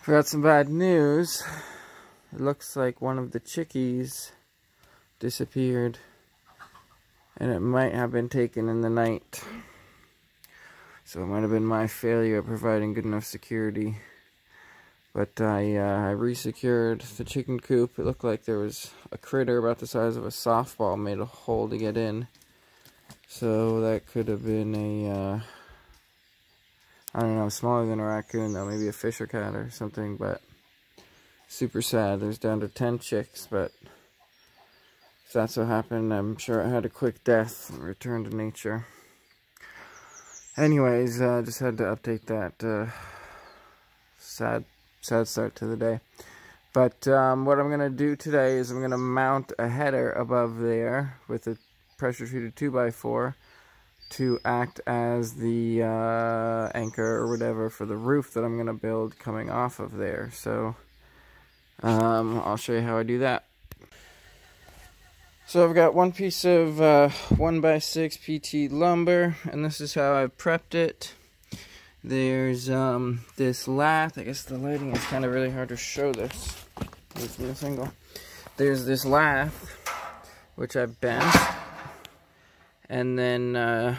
We got some bad news. It looks like one of the chickies disappeared, and it might have been taken in the night. So it might have been my failure of providing good enough security. But I re-secured the chicken coop. It looked like there was a critter about the size of a softball made a hole to get in. So that could have been a, I don't know, smaller than a raccoon though, maybe a fish or cat or something, but super sad. There's down to 10 chicks, but if that's what happened, I'm sure it had a quick death and returned to nature. Anyways, just had to update that sad start to the day. But what I'm going to do today is I'm going to mount a header above there with a pressure treated 2x4 to act as the anchor or whatever for the roof that I'm going to build coming off of there. So I'll show you how I do that. So I've got one piece of 1x6 PT lumber, and this is how I've prepped it. There's this lath. I guess the lighting is kind of really hard to show this. Let's do a single. There's this lath, which I bent and then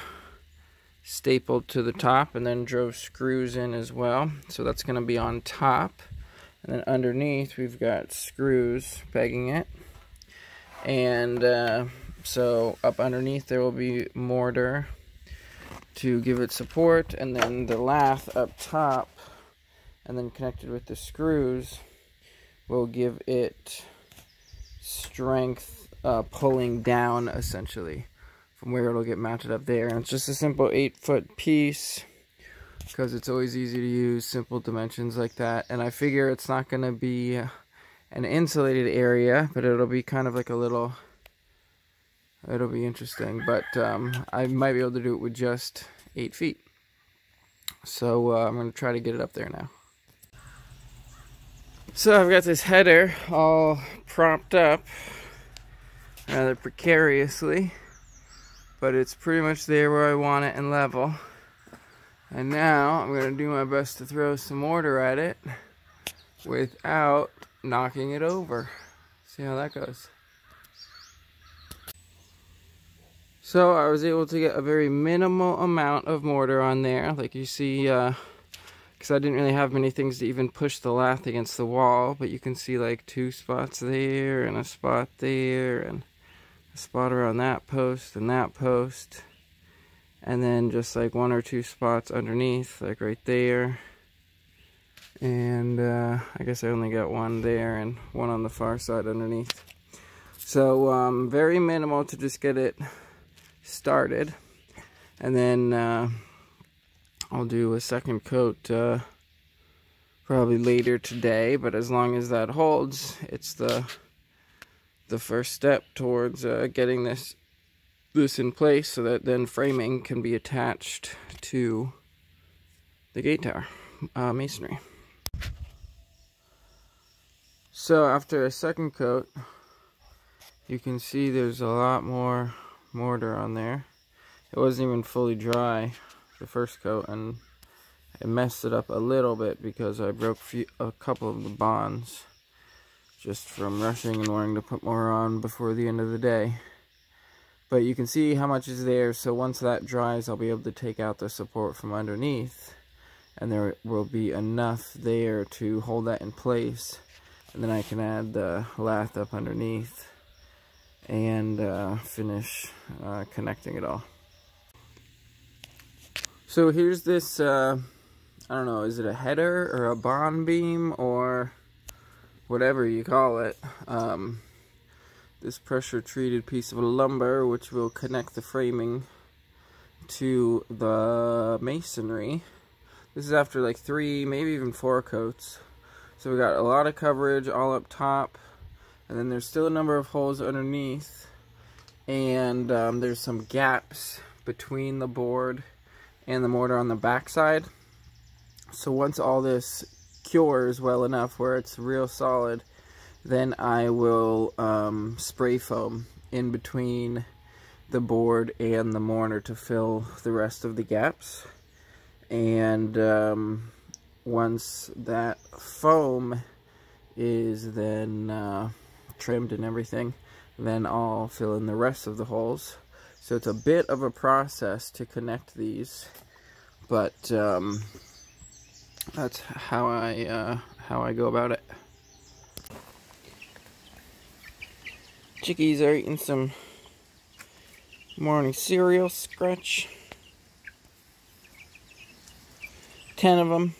stapled to the top, and then drove screws in as well. So that's going to be on top, and then underneath we've got screws pegging it. And so up underneath there will be mortar to give it support, and then the lath up top, and then connected with the screws, will give it strength pulling down essentially from where it'll get mounted up there. And it's just a simple 8-foot piece because it's always easy to use simple dimensions like that. And I figure it's not going to be an insulated area, but it'll be kind of like a little, it'll be interesting, but I might be able to do it with just 8 feet. So I'm going to try to get it up there now. So I've got this header all propped up rather precariously, but it's pretty much there where I want it and level. And now I'm going to do my best to throw some mortar at it without knocking it over. See how that goes. So I was able to get a very minimal amount of mortar on there, like you see, because I didn't really have many things to even push the lath against the wall, but you can see like 2 spots there, and a spot there, and a spot around that post, and then just like 1 or 2 spots underneath, like right there. And I guess I only got 1 there and 1 on the far side underneath. So very minimal to just get it started. And then I'll do a second coat probably later today, but as long as that holds, it's the first step towards getting this in place so that then framing can be attached to the Gatetower masonry. So after a second coat, you can see there's a lot more mortar on there. It wasn't even fully dry, the first coat, and it messed it up a little bit because I broke a couple of the bonds just from rushing and wanting to put more on before the end of the day. But you can see how much is there, so once that dries, I'll be able to take out the support from underneath, and there will be enough there to hold that in place. And then I can add the lath up underneath and finish connecting it all. So here's this, I don't know, is it a header or a bond beam or whatever you call it. This pressure treated piece of lumber which will connect the framing to the masonry. This is after like 3, maybe even 4 coats. So we got a lot of coverage all up top, and then there's still a number of holes underneath, and there's some gaps between the board and the mortar on the back side. So once all this cures well enough where it's real solid, then I will spray foam in between the board and the mortar to fill the rest of the gaps. And once that foam is then trimmed and everything, then I'll fill in the rest of the holes. So it's a bit of a process to connect these, but that's how I go about it. Chickies are eating some morning cereal, Scratch. 10 of them.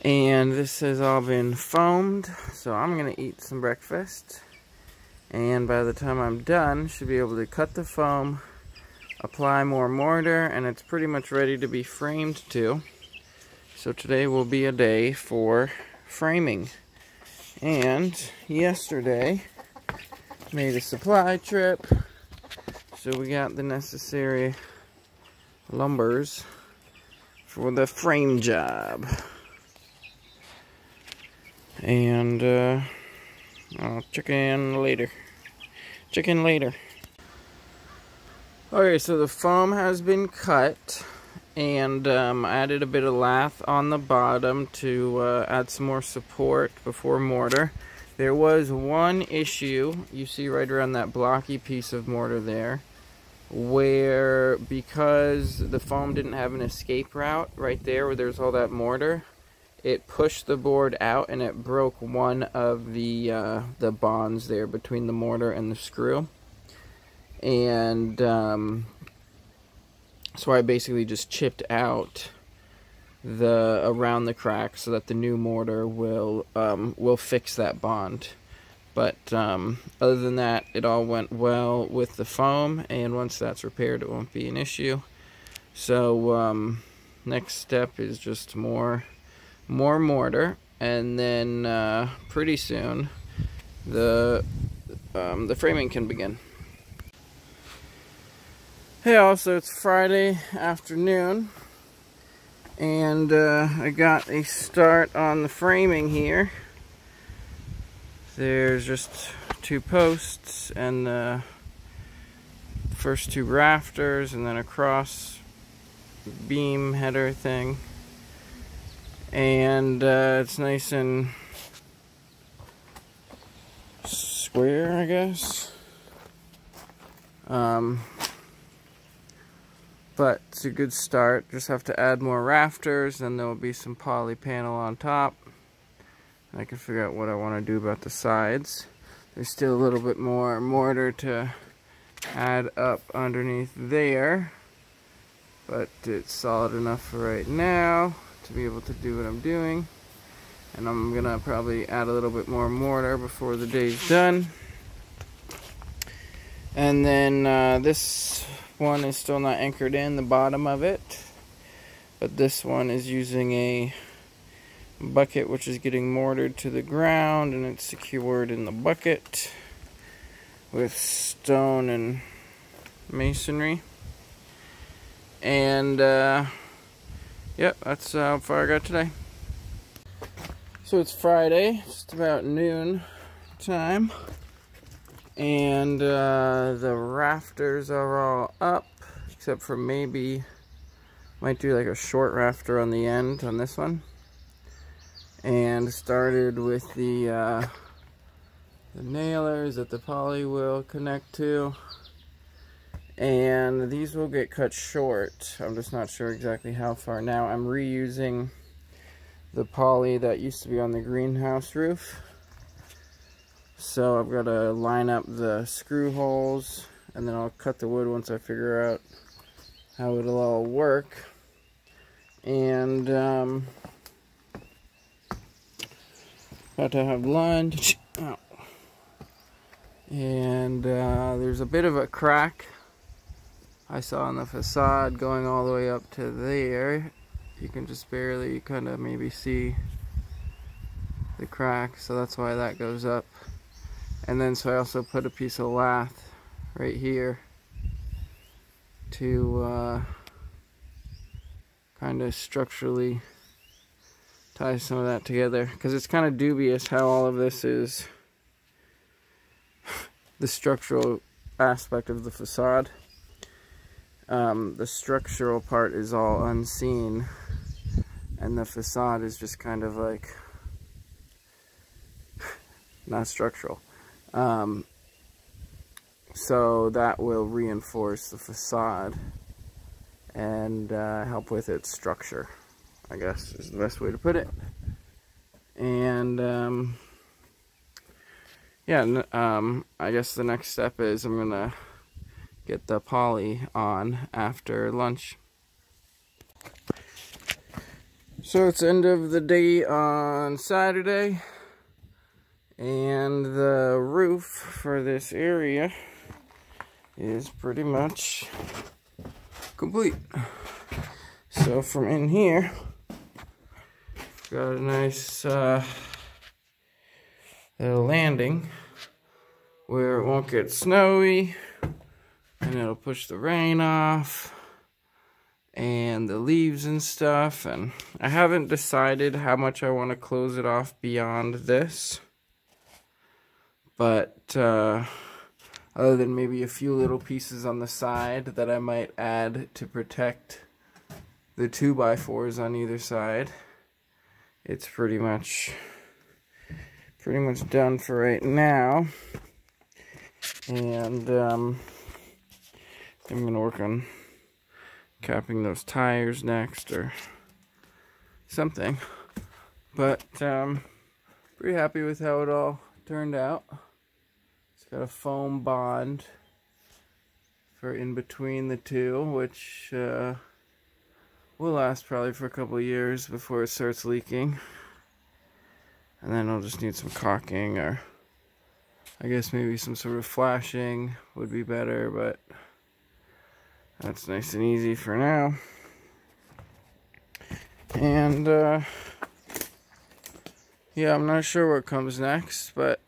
And this has all been foamed, so I'm gonna eat some breakfast. And by the time I'm done, should be able to cut the foam, apply more mortar, and it's pretty much ready to be framed too. So today will be a day for framing. And yesterday, made a supply trip, so we got the necessary lumbers for the frame job. And I'll check in later. Okay, so the foam has been cut, and I added a bit of lath on the bottom to add some more support before mortar. There was one issue, you see right around that blocky piece of mortar there, where because the foam didn't have an escape route right there where there's all that mortar, it pushed the board out and it broke one of the bonds there between the mortar and the screw. And so I basically just chipped out around the crack so that the new mortar will fix that bond. But other than that, it all went well with the foam, and once that's repaired, it won't be an issue. So next step is just more mortar, and then pretty soon the framing can begin. Hey, also it's Friday afternoon, and I got a start on the framing here. There's just 2 posts and the first 2 rafters, and then a cross beam header thing. And it's nice and square, I guess. But it's a good start. Just have to add more rafters, and there will be some poly panel on top. I can figure out what I want to do about the sides. There's still a little bit more mortar to add up underneath there, but it's solid enough for right now to be able to do what I'm doing. And I'm gonna probably add a little bit more mortar before the day's done. And then this one is still not anchored in, the bottom of it, but this one is using a bucket which is getting mortared to the ground, and it's secured in the bucket with stone and masonry. And yep, that's how far I got today. So it's Friday, just about noon time, and the rafters are all up, except for maybe might do like a short rafter on the end on this one. And started with the nailers that the poly will connect to, and these will get cut short. I'm just not sure exactly how far. Now I'm reusing the poly that used to be on the greenhouse roof, so I've got to line up the screw holes, and then I'll cut the wood once I figure out how it'll all work. And about to have lunch. Oh. And there's a bit of a crack I saw on the facade going all the way up to there. You can just barely kind of maybe see the crack, so that's why that goes up. And then so I also put a piece of lath right here to kind of structurally tie some of that together, because it's kind of dubious how all of this is the structural aspect of the facade. The structural part is all unseen, and the facade is just kind of like not structural. So that will reinforce the facade and help with its structure, I guess is the best way to put it. And yeah, I guess the next step is I'm gonna get the poly on after lunch. So it's end of the day on Saturday, and the roof for this area is pretty much complete. So from in here, got a nice little landing where it won't get snowy, and it'll push the rain off and the leaves and stuff. And I haven't decided how much I want to close it off beyond this, but other than maybe a few little pieces on the side that I might add to protect the 2x4s on either side, it's pretty much done for right now. And I'm gonna work on capping those tires next or something. But pretty happy with how it all turned out. It's got a foam bond for in between the two, which will last probably for a couple of years before it starts leaking. And then I'll just need some caulking, or I guess maybe some sort of flashing would be better, but that's nice and easy for now. And yeah, I'm not sure what comes next, but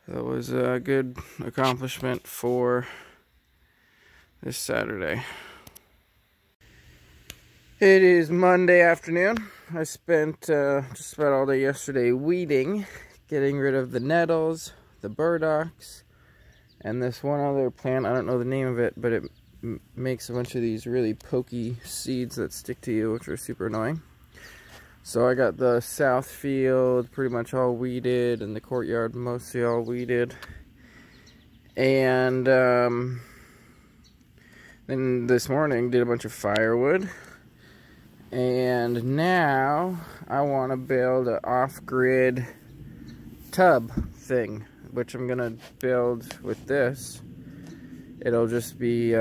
that was a good accomplishment for this Saturday. It is Monday afternoon. I spent just about all day yesterday weeding, getting rid of the nettles, the burdocks, and this one other plant. I don't know the name of it, but it makes a bunch of these really pokey seeds that stick to you, which are super annoying. So I got the south field pretty much all weeded, and the courtyard mostly all weeded. And then this morning did a bunch of firewood. And now I want to build an off-grid tub thing, which I'm going to build with this. It'll just be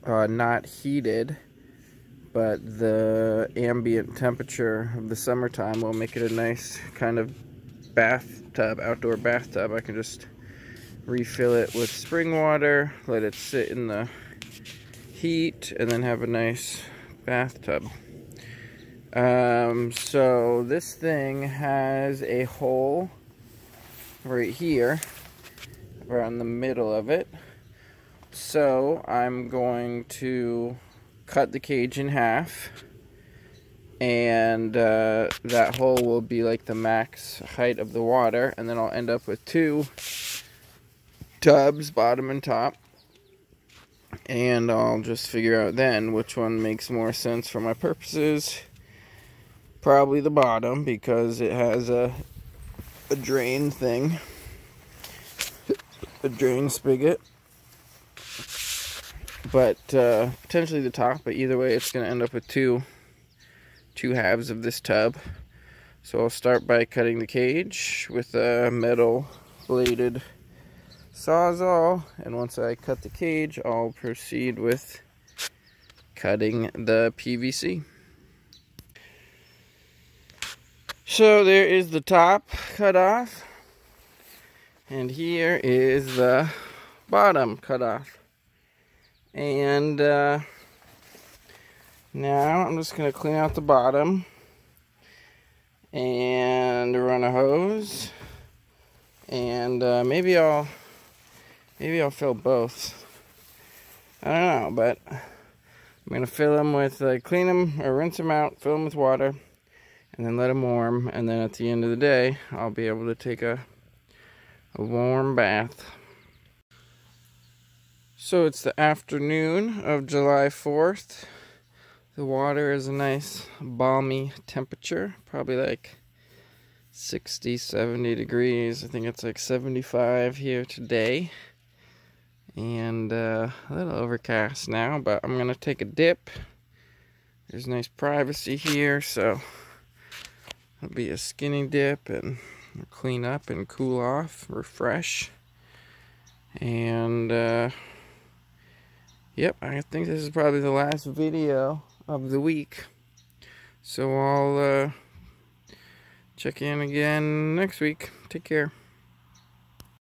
not heated, but the ambient temperature of the summertime will make it a nice kind of bathtub, outdoor bathtub. I can just refill it with spring water, let it sit in the heat, and then have a nice bathtub. So this thing has a hole right here around the middle of it. So I'm going to cut the cage in half, and that hole will be like the max height of the water, and then I'll end up with two tubs, bottom and top, and I'll just figure out then which one makes more sense for my purposes. Probably the bottom, because it has a drain thing, a drain spigot. But potentially the top, but either way it's going to end up with two halves of this tub. So I'll start by cutting the cage with a metal bladed sawzall, and once I cut the cage, I'll proceed with cutting the PVC. So there is the top cut off, and here is the bottom cut off. And now I'm just going to clean out the bottom and run a hose, and maybe I'll fill both. I don't know, but I'm going to fill them with, clean them or rinse them out, fill them with water, and then let them warm, and then at the end of the day I'll be able to take a warm bath. So it's the afternoon of July 4th. The water is a nice balmy temperature, probably like 60, 70 degrees. I think it's like 75 here today. And a little overcast now, but I'm going to take a dip. There's nice privacy here, so it'll be a skinny dip and clean up and cool off, refresh. And yep, I think this is probably the last video of the week. So I'll check in again next week. Take care.